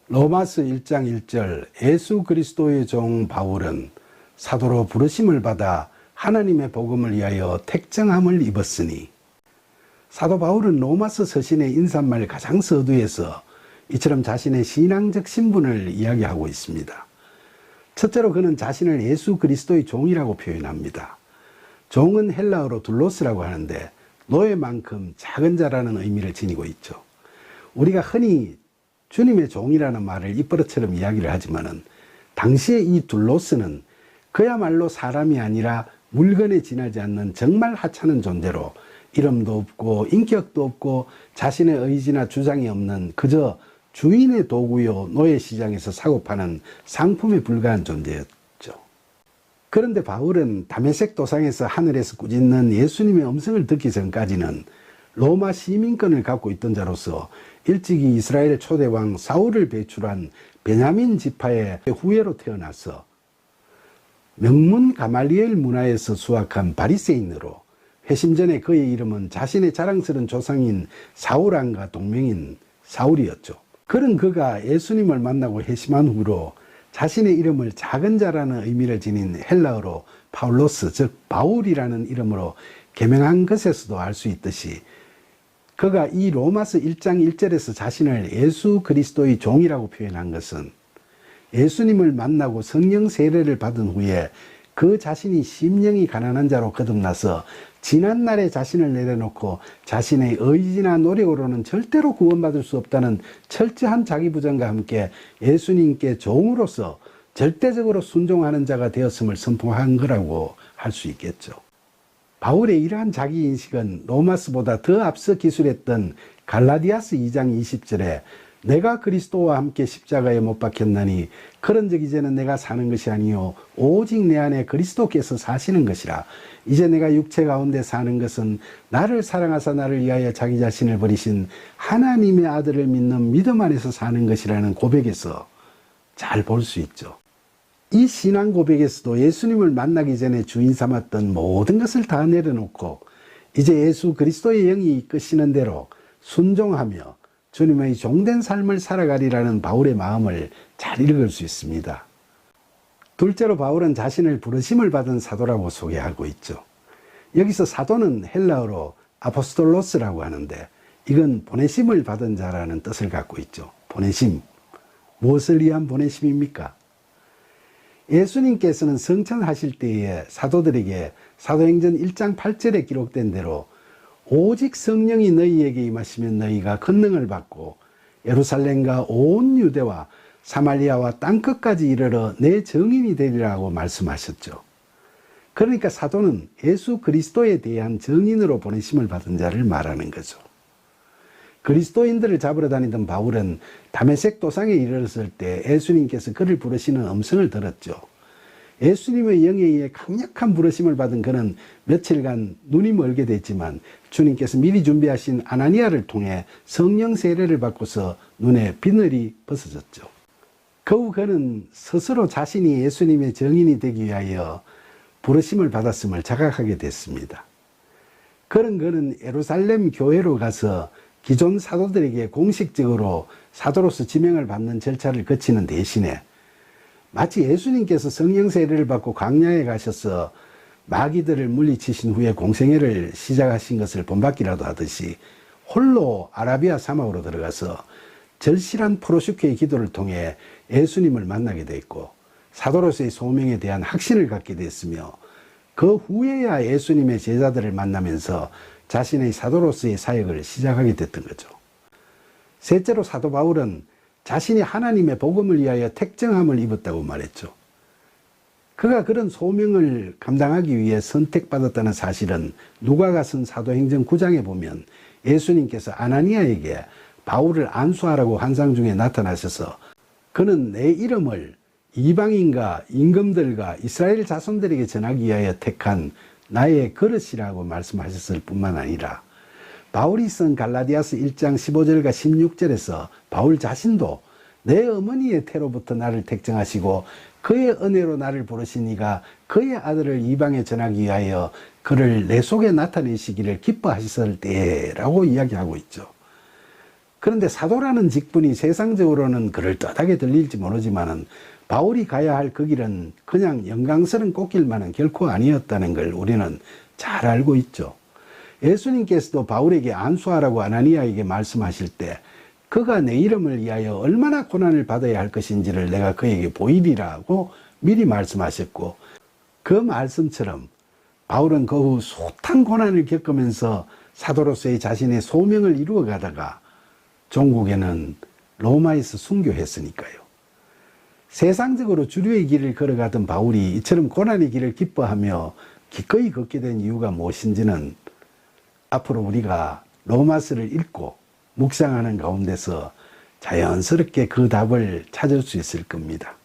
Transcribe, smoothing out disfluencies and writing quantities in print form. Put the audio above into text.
로마서 1장 1절 예수 그리스도의 종 바울은 사도로 부르심을 받아 하나님의 복음을 위하여 택정함을 입었으니. 사도 바울은 로마서 서신의 인사말 가장 서두에서 이처럼 자신의 신앙적 신분을 이야기하고 있습니다. 첫째로 그는 자신을 예수 그리스도의 종이라고 표현합니다. 종은 헬라어로 둘로스라고 하는데 노예만큼 작은 자라는 의미를 지니고 있죠. 우리가 흔히 주님의 종이라는 말을 입버릇처럼 이야기를 하지만은 당시에 이 둘로스는 그야말로 사람이 아니라 물건에 지나지 않는 정말 하찮은 존재로 이름도 없고 인격도 없고 자신의 의지나 주장이 없는 그저 주인의 도구요 노예 시장에서 사고 파는 상품에 불과한 존재였죠. 그런데 바울은 다메섹 도상에서 하늘에서 꾸짖는 예수님의 음성을 듣기 전까지는 로마 시민권을 갖고 있던 자로서 일찍이 이스라엘 초대왕 사울을 배출한 베냐민 지파의 후예로 태어나서 명문 가말리엘 문화에서 수학한 바리새인으로 회심 전에 그의 이름은 자신의 자랑스러운 조상인 사울왕과 동명인 사울이었죠. 그런 그가 예수님을 만나고 회심한 후로 자신의 이름을 작은 자라는 의미를 지닌 헬라어로 파울로스, 즉 바울이라는 이름으로 개명한 것에서도 알 수 있듯이 그가 이 로마서 1장 1절에서 자신을 예수 그리스도의 종이라고 표현한 것은 예수님을 만나고 성령 세례를 받은 후에 그 자신이 심령이 가난한 자로 거듭나서 지난날의 자신을 내려놓고 자신의 의지나 노력으로는 절대로 구원받을 수 없다는 철저한 자기 부정과 함께 예수님께 종으로서 절대적으로 순종하는 자가 되었음을 선포한 거라고 할 수 있겠죠. 바울의 이러한 자기인식은 로마서보다 더 앞서 기술했던 갈라디아서 2장 20절에 내가 그리스도와 함께 십자가에 못 박혔나니 그런즉 이제는 내가 사는 것이 아니요 오직 내 안에 그리스도께서 사시는 것이라. 이제 내가 육체 가운데 사는 것은 나를 사랑하사 나를 위하여 자기 자신을 버리신 하나님의 아들을 믿는 믿음 안에서 사는 것이라는 고백에서 잘 볼 수 있죠. 이 신앙 고백에서도 예수님을 만나기 전에 주인 삼았던 모든 것을 다 내려놓고 이제 예수 그리스도의 영이 이끄시는 대로 순종하며 주님의 종된 삶을 살아가리라는 바울의 마음을 잘 읽을 수 있습니다. 둘째로 바울은 자신을 부르심을 받은 사도라고 소개하고 있죠. 여기서 사도는 헬라어로 아포스톨로스라고 하는데 이건 보내심을 받은 자라는 뜻을 갖고 있죠. 보내심. 무엇을 위한 보내심입니까? 예수님께서는 성천하실 때에 사도들에게 사도행전 1장 8절에 기록된 대로 오직 성령이 너희에게 임하시면 너희가 권능을 받고 예루살렘과 온 유대와 사마리아와 땅끝까지 이르러 내 증인이 되리라고 말씀하셨죠. 그러니까 사도는 예수 그리스도에 대한 증인으로 보내심을 받은 자를 말하는 거죠. 그리스도인들을 잡으러 다니던 바울은 다메섹 도상에 이르렀을 때 예수님께서 그를 부르시는 음성을 들었죠. 예수님의 영에 의해 강력한 부르심을 받은 그는 며칠간 눈이 멀게 됐지만 주님께서 미리 준비하신 아나니아를 통해 성령 세례를 받고서 눈에 비늘이 벗어졌죠. 그 후 그는 스스로 자신이 예수님의 증인이 되기 위하여 부르심을 받았음을 자각하게 됐습니다. 그런 그는 예루살렘 교회로 가서 기존 사도들에게 공식적으로 사도로서 지명을 받는 절차를 거치는 대신에 마치 예수님께서 성령 세례를 받고 광야에 가셔서 마귀들을 물리치신 후에 공생애를 시작하신 것을 본받기라도 하듯이 홀로 아라비아 사막으로 들어가서 절실한 프로슈케의 기도를 통해 예수님을 만나게 됐고 사도로서의 소명에 대한 확신을 갖게 됐으며 그 후에야 예수님의 제자들을 만나면서 자신의 사도로서의 사역을 시작하게 됐던 거죠. 셋째로 사도 바울은 자신이 하나님의 복음을 위하여 택정함을 입었다고 말했죠. 그가 그런 소명을 감당하기 위해 선택받았다는 사실은 누가가 쓴 사도행전 9장에 보면 예수님께서 아나니아에게 바울을 안수하라고 환상 중에 나타나셔서 그는 내 이름을 이방인과 임금들과 이스라엘 자손들에게 전하기 위하여 택한 나의 그릇이라고 말씀하셨을 뿐만 아니라 바울이 쓴 갈라디아서 1장 15절과 16절에서 바울 자신도 내 어머니의 태로부터 나를 택정하시고 그의 은혜로 나를 부르시니가 그의 아들을 이방에 전하기 위하여 그를 내 속에 나타내시기를 기뻐하셨을 때라고 이야기하고 있죠. 그런데 사도라는 직분이 세상적으로는 그럴듯하게 들릴지 모르지만은 바울이 가야 할 그 길은 그냥 영광스러운 꽃길만은 결코 아니었다는 걸 우리는 잘 알고 있죠. 예수님께서도 바울에게 안수하라고 아나니아에게 말씀하실 때 그가 내 이름을 위하여 얼마나 고난을 받아야 할 것인지를 내가 그에게 보이리라고 미리 말씀하셨고, 그 말씀처럼 바울은 그 후 숱한 고난을 겪으면서 사도로서의 자신의 소명을 이루어 가다가 종국에는 로마에서 순교했으니까요. 세상적으로 주류의 길을 걸어가던 바울이 이처럼 고난의 길을 기뻐하며 기꺼이 걷게 된 이유가 무엇인지는 앞으로 우리가 로마서를 읽고 묵상하는 가운데서 자연스럽게 그 답을 찾을 수 있을 겁니다.